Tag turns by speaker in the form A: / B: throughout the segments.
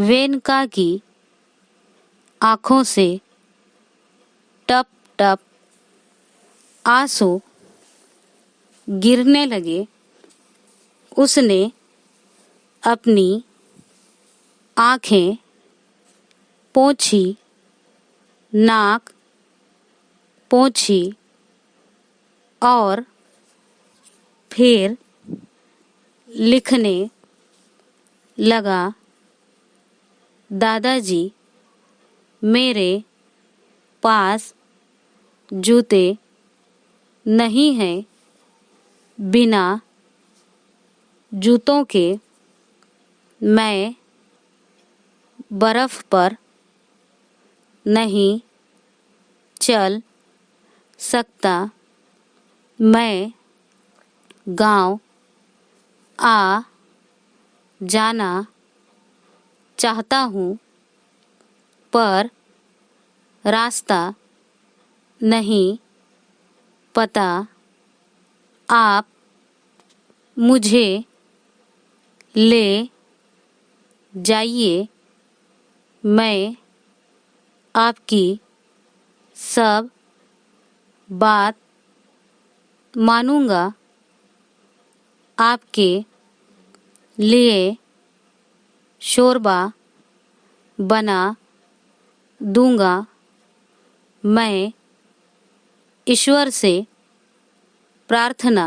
A: वेनका की आंखों से टप टप आंसू गिरने लगे। उसने अपनी आंखें पोंछी, नाक पोंछी और फिर लिखने लगा, दादाजी, मेरे पास जूते नहीं हैं। बिना जूतों के मैं बर्फ पर नहीं चल सकता। मैं गांव आ जाना चाहता हूँ, पर रास्ता नहीं पता। आप मुझे ले जाइए। मैं आपकी सब बात मानूंगा। आपके लिए शोरबा बना दूंगा। मैं ईश्वर से प्रार्थना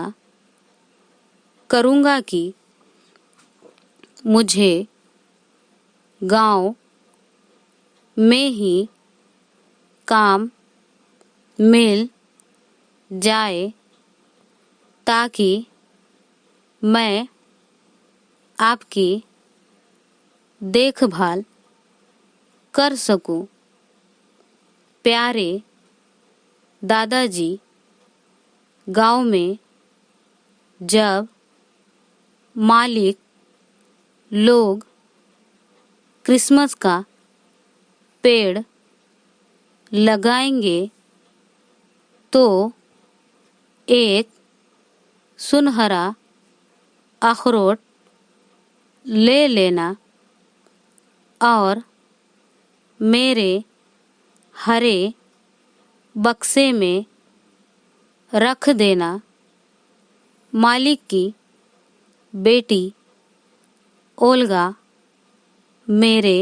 A: करूंगा कि मुझे गांव में ही काम मिल जाए, ताकि मैं आपकी देखभाल कर सकूं। प्यारे दादाजी, गांव में जब मालिक लोग क्रिसमस का पेड़ लगाएंगे तो एक सुनहरा अखरोट ले लेना और मेरे हरे बक्से में रख देना। मालिक की बेटी ओल्गा मेरे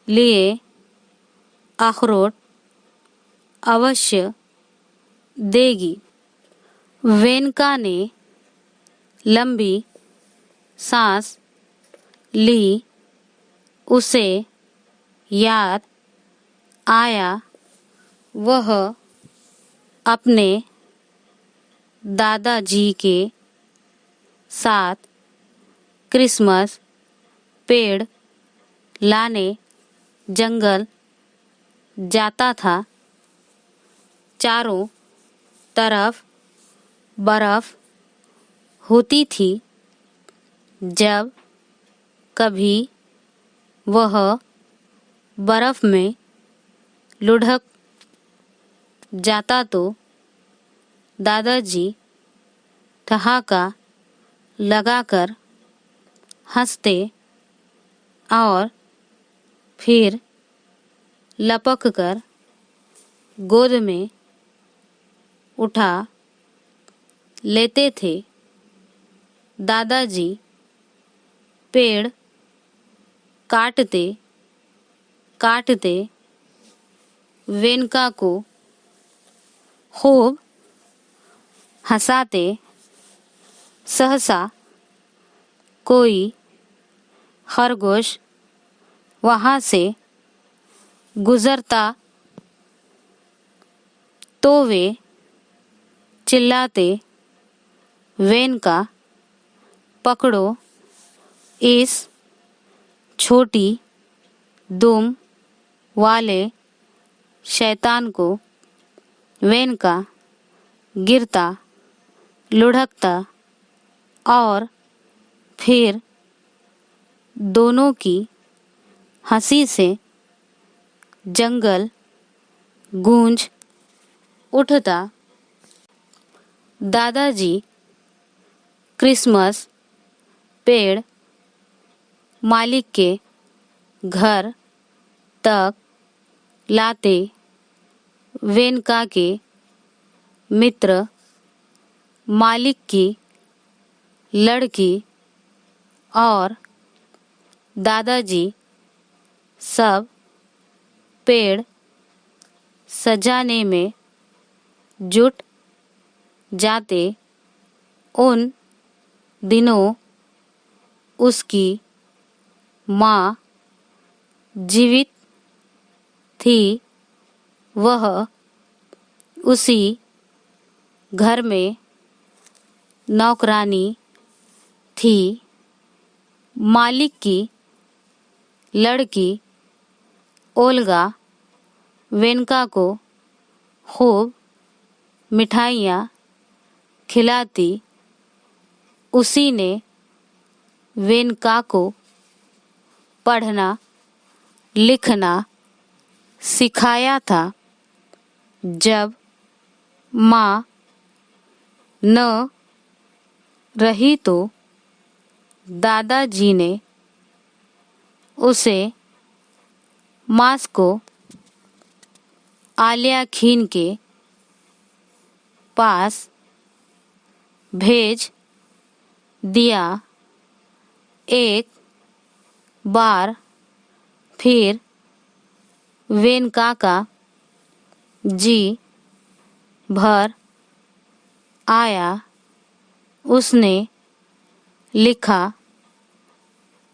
A: लिए अखरोट अवश्य देगी। वेनका ने लंबी सांस ली। उसे याद आया, वह अपने दादाजी के साथ क्रिसमस पेड़ लाने जंगल जाता था। चारों तरफ बर्फ होती थी। जब कभी वह बर्फ में लुढ़क जाता तो दादाजी ठहाका लगाकर हंसते और फिर लपककर गोद में उठा लेते थे। दादाजी पेड़ काटते काटते वेनका को खूब हंसाते। सहसा कोई खरगोश वहां से गुजरता तो वे चिल्लाते, वेनका, पकड़ो इस छोटी दुम वाले शैतान को। वेनका गिरता, लुढ़कता और फिर दोनों की हंसी से जंगल गूंज उठता। दादाजी क्रिसमस पेड़ मालिक के घर तक लाते वेनका के मित्र मालिक की लड़की और दादाजी सब पेड़ सजाने में जुट जाते। उन दिनों उसकी माँ जीवित थी। वह उसी घर में नौकरानी थी। मालिक की लड़की ओल्गा वेनका को खूब मिठाइयाँ खिलाती। उसी ने वेनका को पढ़ना लिखना सिखाया था। जब माँ न रही तो दादाजी ने उसे मास्को आलिया खीन के पास भेज दिया। एक बार फिर वेनका का जी भर आया। उसने लिखा,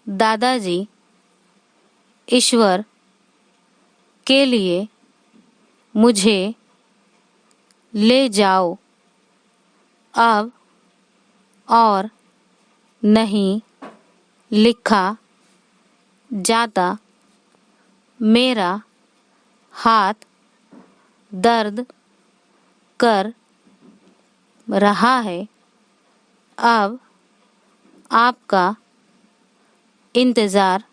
A: दादाजी, ईश्वर के लिए मुझे ले जाओ। अब और नहीं लिखा जाता। मेरा हाथ दर्द कर रहा है। अब आपका इंतज़ार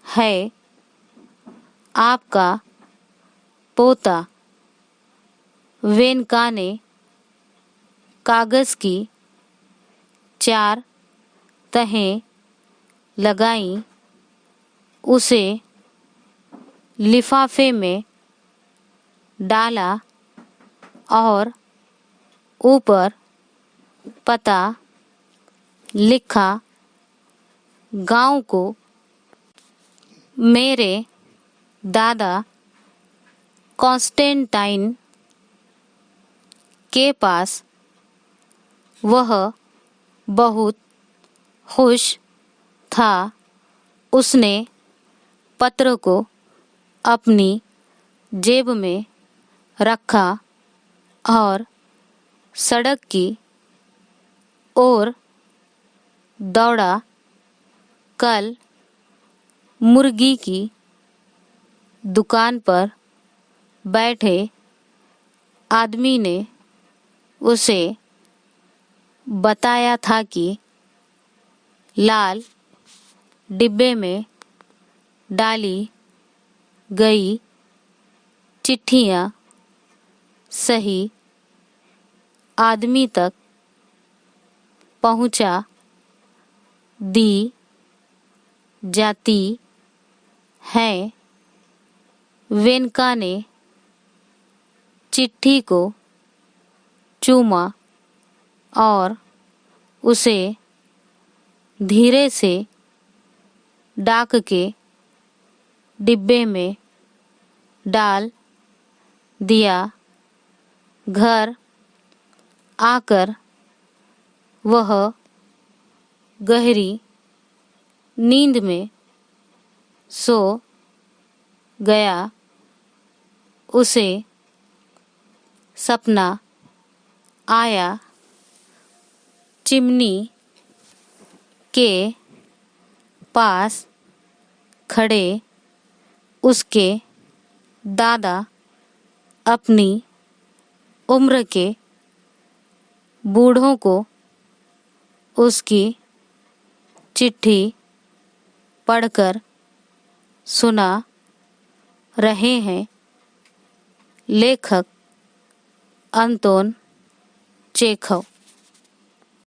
A: है। आपका पोता। वेनका ने कागज़ की 4 तहें लगाईं। उसे लिफाफे में डाला और ऊपर पता लिखा, गांव को। मेरे दादा कॉन्स्टेंटाइन के पास। वह बहुत खुश था। उसने पत्र को अपनी जेब में रखा और सड़क की ओर दौड़ा। कल मुर्गी की दुकान पर बैठे आदमी ने उसे बताया था कि लाल डिब्बे में डाली गई चिट्ठियाँ सही आदमी तक पहुँचा दी जाती हैं। वेनका ने चिट्ठी को चूमा और उसे धीरे से डाक के डिब्बे में डाल दिया। घर आकर वह गहरी नींद में सो गया। उसे सपना आया, चिमनी के पास खड़े उसके दादा अपनी उम्र के बूढ़ों को उसकी चिट्ठी पढ़कर सुना रहे हैं। लेखक अंतोन चेखव।